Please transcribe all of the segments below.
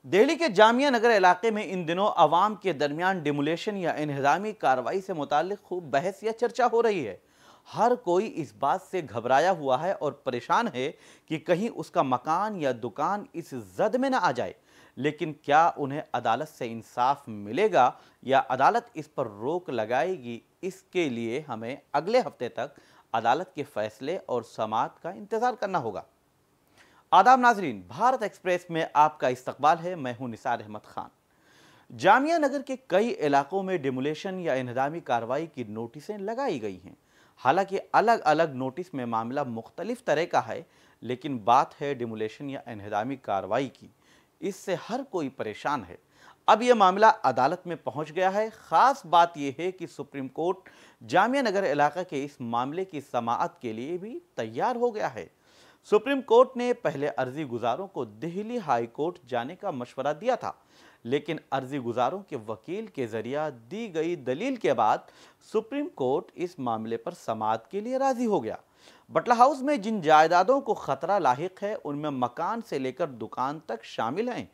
दिल्ली के जामिया नगर इलाके में इन दिनों अवाम के दरमियान डिमोलेशन या इन्हदामी कार्रवाई से मुताल्लिक खूब बहस या चर्चा हो रही है। हर कोई इस बात से घबराया हुआ है और परेशान है कि कहीं उसका मकान या दुकान इस जद में न आ जाए। लेकिन क्या उन्हें अदालत से इंसाफ मिलेगा या अदालत इस पर रोक लगाएगी, इसके लिए हमें अगले हफ्ते तक अदालत के फैसले और समाअत का इंतजार करना होगा। आदाब नाजरीन, भारत एक्सप्रेस में आपका इस्तकबाल है। मैं हूं निसार अहमद खान। जामिया नगर के कई इलाकों में डिमोलेशन या इन्हदामी कार्रवाई की नोटिसें लगाई गई हैं। हालांकि अलग अलग नोटिस में मामला मुख्तलिफ तरह का है, लेकिन बात है डिमोलेशन या इन्हदामी कार्रवाई की। इससे हर कोई परेशान है। अब यह मामला अदालत में पहुंच गया है। खास बात यह है कि सुप्रीम कोर्ट जामिया नगर इलाका के इस मामले की समाअत के लिए भी तैयार हो गया है। सुप्रीम कोर्ट ने पहले अर्जी गुजारों को दिल्ली हाई कोर्ट जाने का मशवरा दिया था, लेकिन अर्जी गुजारों के वकील के जरिए दी गई दलील के बाद सुप्रीम कोर्ट इस मामले पर समाअत के लिए राजी हो गया। बटला हाउस में जिन जायदादों को खतरा लाहिक है, उनमें मकान से लेकर दुकान तक शामिल हैं।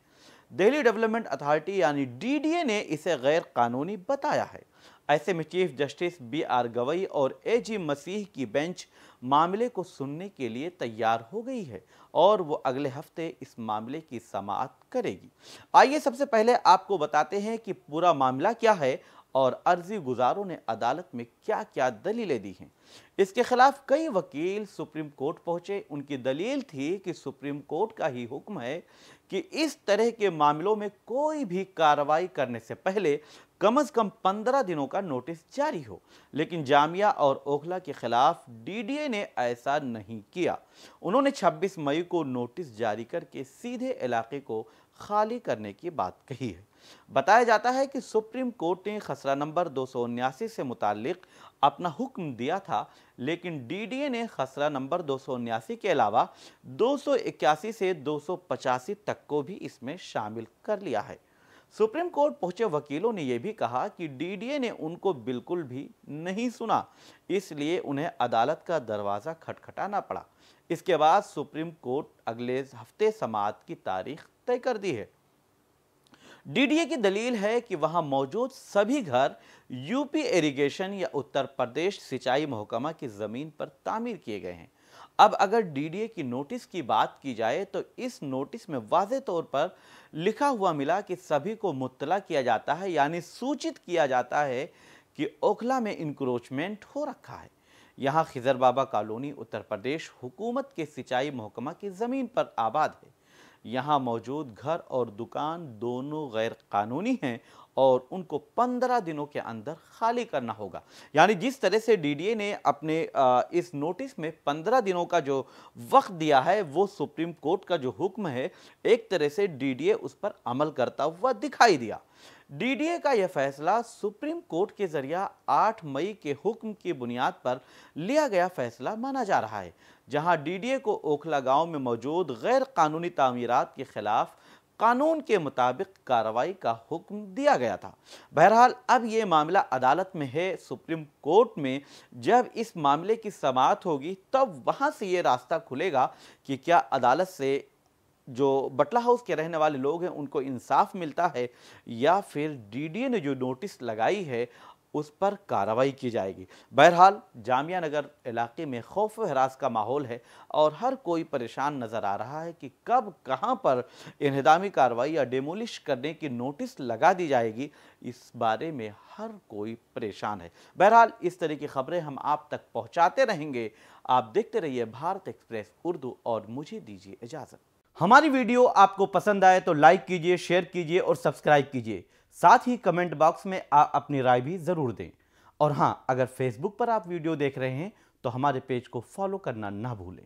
दिल्ली डेवलपमेंट अथॉरिटी यानी डीडीए ने इसे गैर कानूनी बताया है। ऐसे में चीफ जस्टिस BR गवई और AG मसीह की बेंच मामले को सुनने के लिए तैयार हो गई है और वो अगले हफ्ते इस मामले की समाअत करेगी। आइए सबसे पहले आपको बताते हैं कि पूरा मामला क्या है और अर्जी गुजारों ने अदालत में क्या क्या दलीलें दी हैं। इसके खिलाफ कई वकील सुप्रीम कोर्ट पहुंचे। उनकी दलील थी कि सुप्रीम कोर्ट का ही हुक्म है कि इस तरह के मामलों में कोई भी कार्रवाई करने से पहले कम से कम 15 दिनों का नोटिस जारी हो। लेकिन जामिया और ओखला के खिलाफ डीडीए ने ऐसा नहीं किया। उन्होंने 26 मई को नोटिस जारी करके सीधे इलाके को खाली करने की बात कही है। बताया जाता है कि सुप्रीम कोर्ट ने खसरा नंबर 279 से मुताल्लिक अपना हुक्म दिया था, लेकिन डीडीए ने खसरा नंबर 279 के अलावा 281 से 285 तक को भी इसमें शामिल कर लिया है। सुप्रीम कोर्ट पहुंचे वकीलों ने यह भी कहा कि डीडीए ने उनको बिल्कुल भी नहीं सुना, इसलिए उन्हें अदालत का दरवाजा खटखटाना पड़ा। इसके बाद सुप्रीम कोर्ट अगले हफ्ते समाअत की तारीख तय कर दी है। डीडीए की दलील है कि वहां मौजूद सभी घर यूपी इरिगेशन या उत्तर प्रदेश सिंचाई महकमा की जमीन पर तामीर किए गए हैं। अब अगर डीडीए की नोटिस की बात की जाए तो इस नोटिस में वाज़े तौर पर लिखा हुआ मिला कि सभी को मुत्तला किया जाता है, यानी सूचित किया जाता है कि ओखला में इंक्रोचमेंट हो रखा है। यहाँ खिजर बाबा कॉलोनी उत्तर प्रदेश हुकूमत के सिंचाई महकमा की ज़मीन पर आबाद है। यहाँ मौजूद घर और दुकान दोनों गैर कानूनी हैं और उनको 15 दिनों के अंदर खाली करना होगा। यानी जिस तरह से डीडीए ने अपने इस नोटिस में 15 दिनों का जो वक्त दिया है, वो सुप्रीम कोर्ट का जो हुक्म है, एक तरह से डीडीए उस पर अमल करता हुआ दिखाई दिया। डीडीए का यह फैसला सुप्रीम कोर्ट के जरिए 8 मई के हुक्म की बुनियाद पर लिया गया फैसला माना जा रहा है, जहां डीडीए को ओखला गांव में मौजूद गैर कानूनी तामीरात के खिलाफ कानून के मुताबिक कार्रवाई का हुक्म दिया गया था। बहरहाल अब यह मामला अदालत में है। सुप्रीम कोर्ट में जब इस मामले की समाअत होगी, तब वहां से ये रास्ता खुलेगा कि क्या अदालत से जो बटला हाउस के रहने वाले लोग हैं उनको इंसाफ मिलता है या फिर डीडीए ने जो नोटिस लगाई है उस पर कार्रवाई की जाएगी। बहरहाल जामिया नगर इलाके में खौफ व हरास का माहौल है और हर कोई परेशान नज़र आ रहा है कि कब कहां पर इन्हदामी कार्रवाई या डेमोलिश करने की नोटिस लगा दी जाएगी। इस बारे में हर कोई परेशान है। बहरहाल इस तरह की खबरें हम आप तक पहुंचाते रहेंगे। आप देखते रहिए भारत एक्सप्रेस उर्दू और मुझे दीजिए इजाज़त। हमारी वीडियो आपको पसंद आए तो लाइक कीजिए, शेयर कीजिए और सब्सक्राइब कीजिए। साथ ही कमेंट बॉक्स में आप अपनी राय भी जरूर दें। और हां, अगर फेसबुक पर आप वीडियो देख रहे हैं तो हमारे पेज को फॉलो करना ना भूलें।